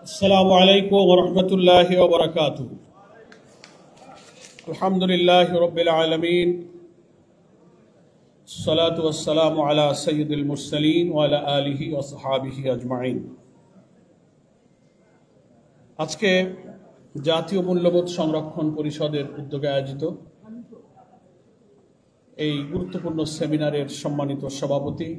अस्सलामु अलैकुम वरहमतुल्लाहि वबरकातुहू। अल्हम्दुलिल्लाहि रब्बिल आलमीन, अस्सलातु वस्सलामु अला सय्यिदिल मुरसलीन व अला आलिहि व सहाबिहि अजमाइन। আজকে জাতীয় মূল্যবোধ সংরক্ষণ পরিষদের উদ্যোগে আয়োজিত এই গুরুত্বপূর্ণ সেমিনারের সম্মানিত সভাপতি,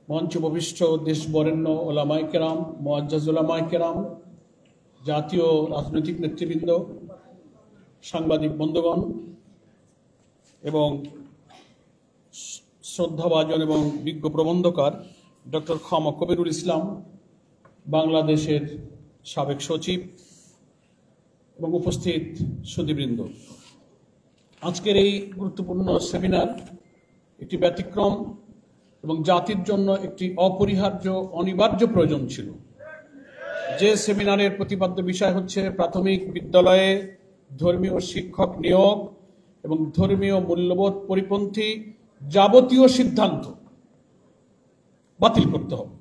মঞ্চ উপবিষ্ট দেশ বরেণ্য ওলামায়ে কেরাম, মুআজ্জাজ ওলামায়ে কেরাম, জাতীয় রাজনৈতিক নেতৃবৃন্দ, সাংবাদিক বন্ধুগণ এবং শ্রদ্ধাভাজন এবং বিজ্ঞ প্রবন্ধকার ডক্টর খামা কবিরুল ইসলাম, বাংলাদেশের সাবেক সচিব এবং উপস্থিত সুধীবৃন্দ, আজকের এই গুরুত্বপূর্ণ সেমিনার একটি ব্যতিক্রম এবং জাতির জন্য একটি অপরিহার্য অনিবার্য প্রয়োজন ছিল। যে সেমিনারের প্রতিপাদ্য বিষয় হচ্ছে প্রাথমিক বিদ্যালয়ে ধর্মীয় শিক্ষক নিয়োগ এবং ধর্মীয় মূল্যবোধ পরিপন্থী যাবতীয় সিদ্ধান্ত বাতিল করতে হবে।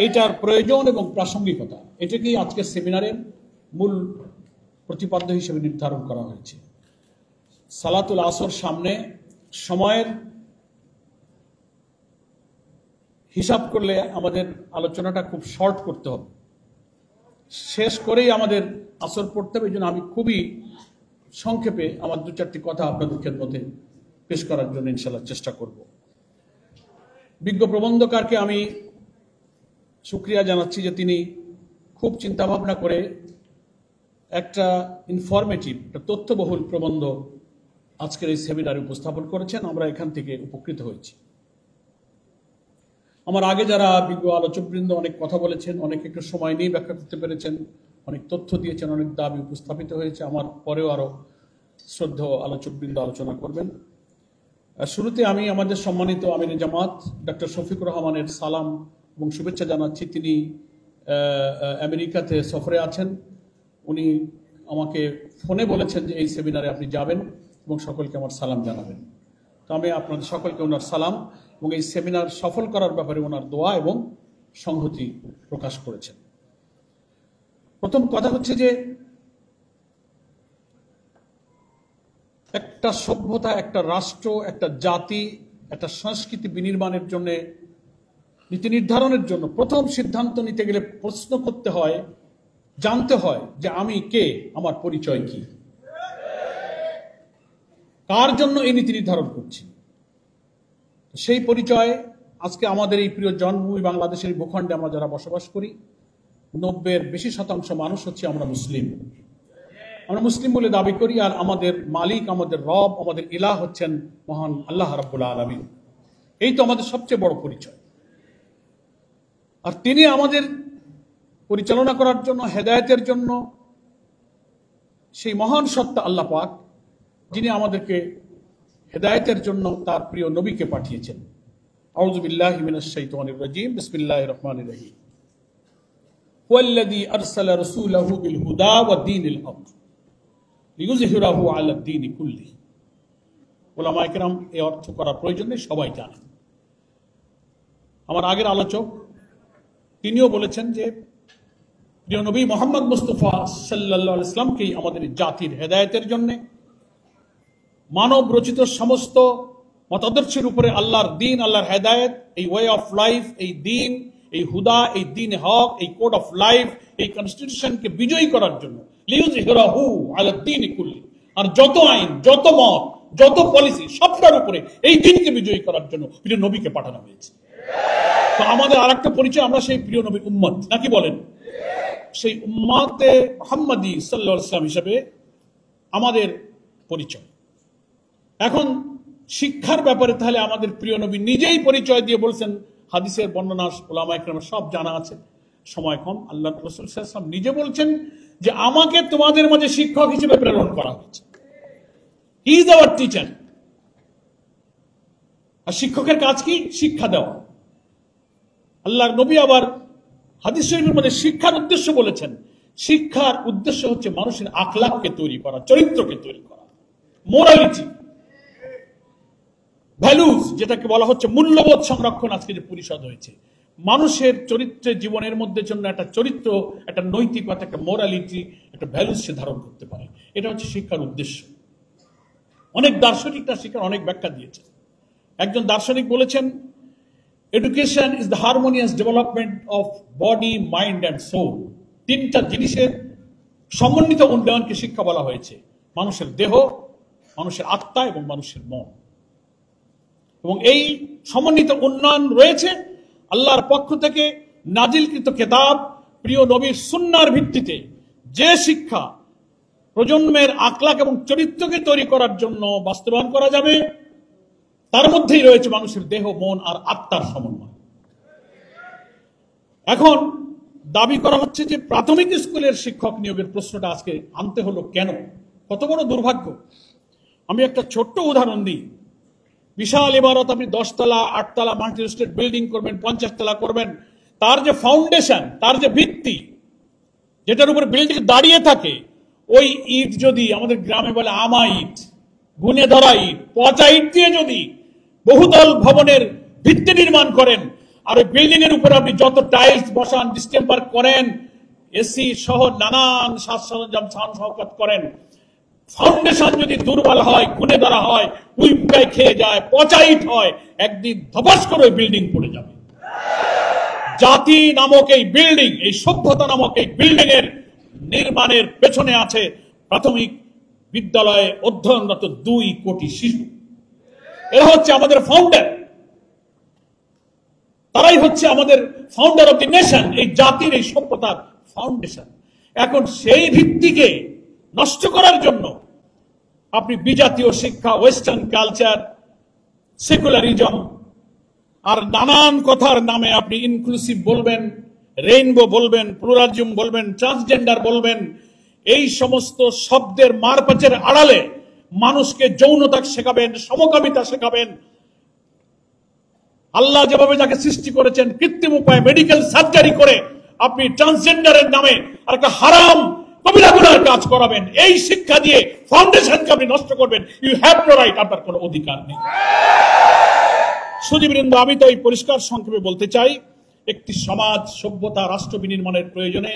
এটার প্রয়োজন এবং প্রাসঙ্গিকতা এটাকেই আজকের সেমিনারের মূল প্রতিপাদ্য হিসেবে নির্ধারণ করা হয়েছে। সালাতুল আসর সামনে, সময়ের হিসাব করলে আমাদের আলোচনাটা খুব শর্ট করতে হবে, শেষ করেই আমাদের আসর পড়তে হবে। এই জন্য আমি খুবই সংক্ষেপে আমার দু চারটি কথা আপনাদের খেদমতে পেশ করার জন্য ইনশাআল্লাহ চেষ্টা করব। বিজ্ঞ প্রবন্ধকারকে আমি শুকরিয়া জানাচ্ছি যে তিনি খুব চিন্তাভাবনা করে একটা ইনফরমেটিভ, একটা তথ্যবহুল প্রবন্ধ আজকের এই সেমিনারে উপস্থাপন করেছেন। আমরা এখান থেকে উপকৃত হয়েছি। আমার আগে যারা বিজ্ঞ আলোচকবৃন্দ অনেক কথা বলেছেন, অনেক একটু সময় নিয়ে ব্যাখ্যা করতে পেরেছেন, অনেক তথ্য দিয়েছেন, অনেক দাবি উপস্থাপিত হয়েছে। আমার পরেও আরো শ্রদ্ধেয় আলোচকবৃন্দ আলোচনা করবেন। শুরুতে আমি আমাদের সম্মানিত আমিরে জামাত ডক্টর শফিকুর রহমানের সালাম এবং শুভেচ্ছা জানাচ্ছি। তিনি আমেরিকাতে সফরে আছেন। উনি আমাকে ফোনে বলেছেন যে এই সেমিনারে আপনি যাবেন এবং সকলকে আমার সালাম জানাবেন। তো আমি আপনাদের সকলকে ওনার সালাম এবং এই সেমিনার সফল করার ব্যাপারে ওনার দোয়া এবং সংহতি প্রকাশ করেছেন। প্রথম কথা হচ্ছে যে একটা সভ্যতা, একটা রাষ্ট্র, একটা জাতি, একটা সংস্কৃতি বিনির্মাণের জন্য, নীতি নির্ধারণের জন্য প্রথম সিদ্ধান্ত নিতে গেলে প্রশ্ন করতে হয়, জানতে হয় যে আমি কে, আমার পরিচয় কি, কার জন্য এই নীতি নির্ধারণ করছি। সেই পরিচয় আজকে আমাদের এই প্রিয় জন্মভূমি বাংলাদেশের ভূখণ্ডে আমরা যারা বসবাস করি, 90-এর বেশি শতাংশ মানুষ হচ্ছে আমরা মুসলিম। আমরা মুসলিম বলে দাবি করি, আর আমাদের মালিক, আমাদের রব, আমাদের ইলাহ হচ্ছেন মহান আল্লাহ রাব্বুল আলামিন। এই তো আমাদের সবচেয়ে বড় পরিচয়। আর তিনি আমাদের পরিচালনা করার জন্য, হেদায়েতের জন্য সেই মহান সত্তা আল্লাহ পাক, যিনি আমাদেরকে হেদায়েতের জন্য তার প্রিয় নবীকে পাঠিয়েছেন। আউযু বিল্লাহি মিনাশ শাইতানির রাজীম, বিসমিল্লাহির রহমানির রহিম। ওয়াল্লাযী আরসালা রাসূলাহু বিল হুদা ওয়া দীনিল হক লিইয়ুযহিরাহু আলা দ্বীনি কুল্লিহি। উলামায়ে কেরাম এই অর্থ করার প্রয়োজন নেই, সবাই জানেন। আমার আগের আলোচক তিনিও বলেছেন যে প্রিয় নবী মুহাম্মদ মুস্তাফা সাল্লাল্লাহু আলাইহি ওয়াসাল্লামকেই আমাদের জাতির হেদায়েতের জন্য, মানব রচিত সমস্ত মতাদর্শের উপরে আল্লাহর দ্বীন, আল্লাহর হেদায়েত, এই ওয়ে অফ লাইফ, এই দ্বীন, এই হুদা, এই দ্বীন হক, এই কোড অফ লাইফ, এই কনস্টিটিউশনকে বিজয়ী করার জন্য, লিইয়ুযহিরাহু আলা দ্বীনি কুল্লি, আর যত আইন, যত মত, যত পলিসি, সবটার উপরে এই দ্বীনকে বিজয়ী করার জন্য প্রিয় নবীকে পাঠানো হয়েছে। তো আমাদের আরেকটা পরিচয়, আমরা সেই প্রিয় নবীর উম্মত, নাকি বলেন? সেই উম্মতে মুহাম্মাদী সাল্লাল্লাহু আলাইহি ওয়াসাল্লাম হিসেবে আমাদের পরিচয়। এখন শিক্ষার ব্যাপারে তাহলে আমাদের প্রিয় নবী নিজেই পরিচয় দিয়ে বলছেন, হাদিসের বর্ণনা উলামায়ে কেরামের সব জানা আছে, সময় কম। আল্লাহ রাসূল সাল্লাল্লাহু আলাইহি ওয়াসাল্লাম নিজে বলছেন যে আমাকে তোমাদের মাঝে শিক্ষক হিসেবে প্রেরণ করা হয়েছে। He is our teacher. আর শিক্ষকের কাজ কি? শিক্ষা দেওয়া। আল্লাহর নবী আবার হাদিস শরীফের মধ্যে শিক্ষার উদ্দেশ্য বলেছেন, শিক্ষার উদ্দেশ্য হচ্ছে মানুষের আখলাককে তৈরি করা, চরিত্রকে তৈরি করা, মোরালিটি, ভ্যালুজ, যেটাকে বলা হচ্ছে মূল্যবোধ সংরক্ষণ। আজকে যে পরিষদ হয়েছে, মানুষের চরিত্রে জীবনের মধ্যে জন্য একটা চরিত্র, একটা নৈতিকতা, একটা মোরালিটি, একটা ভ্যালুস সে ধারণ করতে পারে। এটা হচ্ছে শিক্ষার উদ্দেশ্য। অনেক দার্শনিকরা শিক্ষার অনেক ব্যাখ্যা দিয়েছেন। একজন দার্শনিক বলেছেন, education is the harmonious development of body, mind and soul. তিনটা জিনিসের সমন্বিত উন্নয়নকে শিক্ষা বলা হয়েছে: মানুষের দেহ, মানুষের আত্মা এবং মানুষের মন। এবং এই সমন্বিত উন্নয়ন রয়েছে আল্লাহর পক্ষ থেকে নাজিলকৃত কেতাব, প্রিয় নবীর সুন্নাহর ভিত্তিতে। যে শিক্ষা প্রজন্মের আখলাক এবং চরিত্রকে তৈরি করার জন্য বাস্তবায়ন করা যাবে, তার মধ্যেই রয়েছে মানুষের দেহ, মন আর আত্মার সমন্বয়। এখন দাবি করা হচ্ছে যে প্রাথমিক স্কুলের শিক্ষক নিয়োগের প্রশ্নটা আজকে আনতে হলো কেন? কত বড় দুর্ভাগ্য! আমি একটা ছোট্ট উদাহরণ দিই। বিশাল ইমারত, আপনি 10 তলা 8 তলা মাল্টি স্টেট বিল্ডিং করবেন, 50 তলা করবেন, তার যে ফাউন্ডেশন, তার যে ভিত্তি, যেটার উপরে বিল্ডিং দাঁড়িয়ে থাকে, ওই ইট যদি, আমাদের গ্রামে বলে আমা ইট, গুনে ধরা ইট, পচা ইট দিয়ে যদি বহুতল ভবনের ভিত্তি নির্মাণ করেন, আর ওই বিল্ডিং এর উপরে আপনি যত টাইলস বসান, ডিস্টেম্পার করেন, এসি সহ নানান সাজ সরঞ্জাম সান শওকত করেন, ফাউন্ডেশন যদি দুর্বল হয়, গুনে ধরা হয়, উইপকায় খেয়ে যায়, পচা ইট হয়, একদিন ধপাস করে ওই বিল্ডিং পড়ে যাবে। জাতি নামক এই বিল্ডিং, এই সভ্যতা নামক এই বিল্ডিং এর নির্মাণের পেছনে আছে প্রাথমিক বিদ্যালয়ে অধ্যয়নরত 2 কোটি শিশু। এরা হচ্ছে আমাদের ফাউন্ডার, তারাই হচ্ছে আমাদের ফাউন্ডার অফ দি নেশন, এই জাতির, এই সভ্যতার ফাউন্ডেশন। এখন সেই ভিত্তিকে নষ্ট করার জন্য আপনি বিজাতীয় শিক্ষা, ওয়েস্টার্ন কালচার, সেকুলারিজম আর নানান কথার নামে আপনি ইনক্লুসিভ বলবেন, রেইনবো বলবেন, প্লুরালিজম বলবেন, ট্রান্সজেন্ডার বলবেন। এই সমস্ত শব্দের মারপ্যাচের আড়ালে মানুষকে যৌনতা শেখাবেন, সমকামিতা শেখাবেন। আল্লাহ যেভাবে যাকে সৃষ্টি করেছেন কৃত্রিম উপায়ে মেডিকেল সার্জারি করে আপনি ট্রান্সজেন্ডারের নামে আর একটা হারাম কবিরা গুনার কাজ করাবেন। এই শিক্ষা দিয়ে ফাউন্ডেশনকে আপনি নষ্ট করবেন। ইউ হ্যাভ নো রাইট, আপনার কোনো অধিকার নেই। সুধীবৃন্দ, আমি তো এই পরিষ্কার সংক্ষেপে বলতে চাই, একটি সমাজ, সভ্যতা, রাষ্ট্র বিনির্মাণের প্রয়োজনে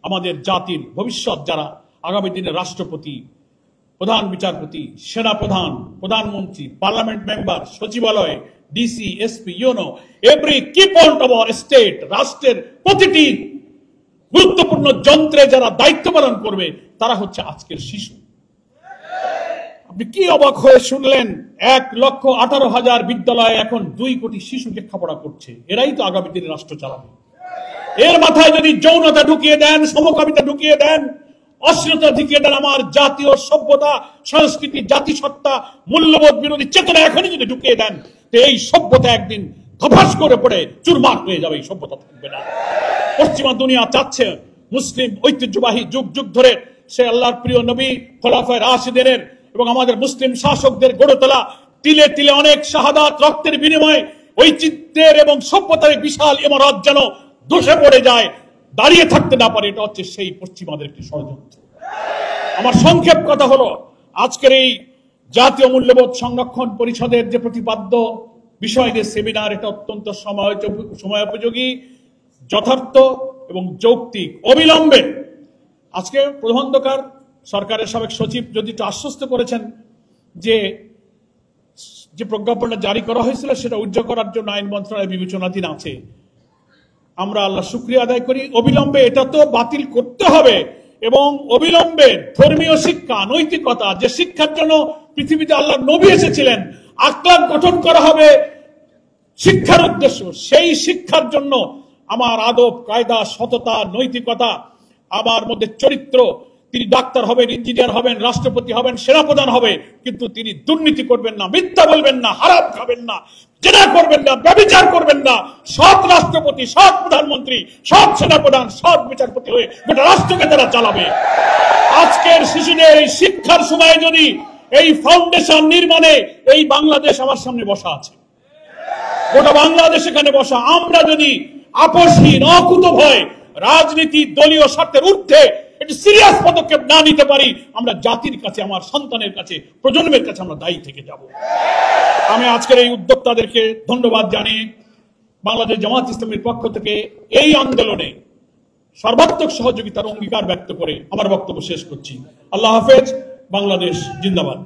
আমাদের জাতির ভবিষ্যৎ যারা আগামী দিনে রাষ্ট্রপতি, প্রধান বিচারপতি, সেনাপ্রধান, প্রধানমন্ত্রী, পার্লামেন্ট মেম্বার, সচিবালয়, DC, SP, UNO, every key point of our state, রাষ্ট্রের প্রতিটি গুরুত্বপূর্ণ যন্ত্রে যারা দায়িত্ব পালন করবে, তারা হচ্ছে আজকের শিশু। আপনি কি অবাক হয়ে শুনলেন, 1,18,000 বিদ্যালয়ে এখন 2 কোটি শিশু লেখাপড়া করছে। এরাই তো আগামী দিনে রাষ্ট্র চালাবে। এর মাথায় যদি যৌনতা ঢুকিয়ে দেন, সমকামিতা ঢুকিয়ে দেন, অশ্লীলতা ঢুকিয়ে দেন, আমার জাতীয় সভ্যতা, সংস্কৃতি, জাতিসত্তা, মূল্যবোধ বিরোধী চেতনা এখনই যদি ঢুকিয়ে দেন, তো এই সভ্যতা একদিন ধপাস করে পড়ে চুরমার হয়ে যাবে। এই সভ্যতা থাকবে না। পশ্চিমা দুনিয়া চাচ্ছে মুসলিম ঐতিহ্যবাহী যুগ যুগ ধরে সে আল্লাহর প্রিয় নবী, খোলাফায়ে রাশিদিনের এবং আমাদের মুসলিম শাসকদের গড়ে তোলা তিলে তিলে অনেক শাহাদাত, রক্তের বিনিময়ে ঐচিত্যের এবং সভ্যতার বিশাল ইমারত যেন ধসে পড়ে যায়, দাঁড়িয়ে থাকতে না পারে। এটা হচ্ছে সেই পশ্চিমাদের একটি ষড়যন্ত্র। আমার সংক্ষেপ কথা হলো, আজকের এই জাতীয় মূল্যবোধ সংরক্ষণ পরিষদের যে প্রতিপাদ্য বিষয় নিয়ে সেমিনার, এটা অত্যন্ত সময়োপযোগী, যথার্থ এবং যৌক্তিক। অবিলম্বে আজকে প্রধান খন্দকার, সরকারের সাবেক সচিব যদি আশ্বস্ত করেছেন যে প্রজ্ঞাপনটা জারি করা হয়েছিল সেটা উজ্জ্বল করার জন্য আইন মন্ত্রণালয় বিবেচনাধীন আছে। আমরা আল্লাহ শুকরিয়া আদায় করি। অবিলম্বে এটা তো বাতিল করতে হবে এবং অবিলম্বে ধর্মীয় শিক্ষা, নৈতিকতা, যে শিক্ষার জন্য পৃথিবীতে আল্লাহ নবী এসেছিলেন, আখলাক গঠন করা হবে শিক্ষার উদ্দেশ্য। সেই শিক্ষার জন্য আমার আদব, কায়দা, সততা, নৈতিকতা, আমার মধ্যে চরিত্র। তিনি ডাক্তার হবেন, ইঞ্জিনিয়ার হবেন, রাষ্ট্রপতি হবেন, সেনাপ্রধান হবে, কিন্তু তিনি দুর্নীতি করবেন না, মিথ্যা বলবেন না, হারাম খাবেন না, জেনা করবেন না, ব্যভিচার করবেন না। সৎ রাষ্ট্রপতি, সৎ প্রধানমন্ত্রী, সৎ সেনাপ্রধান, সৎ বিচারপতি হয়ে গোটা রাষ্ট্রকে তারা চালাবে। আজকের শিশুদের এই শিক্ষার সময় যদি এই ফাউন্ডেশন নির্মাণে এই বাংলাদেশ আমার সামনে বসা আছে, গোটা বাংলাদেশ এখানে বসা, আমরা যদি আপোষহীন, অকুত ভয়, রাজনীতি, দলীয় স্বার্থের ঊর্ধ্বে একটি সিরিয়াস পদক্ষেপ না নিতে পারি, আমরা জাতির কাছে, আমার সন্তানের কাছে, প্রজন্মের কাছে আমরা দায়ী থেকে যাব। আমি আজকের এই উদ্যোক্তাদেরকে ধন্যবাদ জানিয়ে বাংলাদেশ জামাত ইসলামীর পক্ষ থেকে এই আন্দোলনে সর্বাত্মক সহযোগিতার অঙ্গীকার ব্যক্ত করে আমার বক্তব্য শেষ করছি। আল্লাহ হাফেজ। বাংলাদেশ জিন্দাবাদ।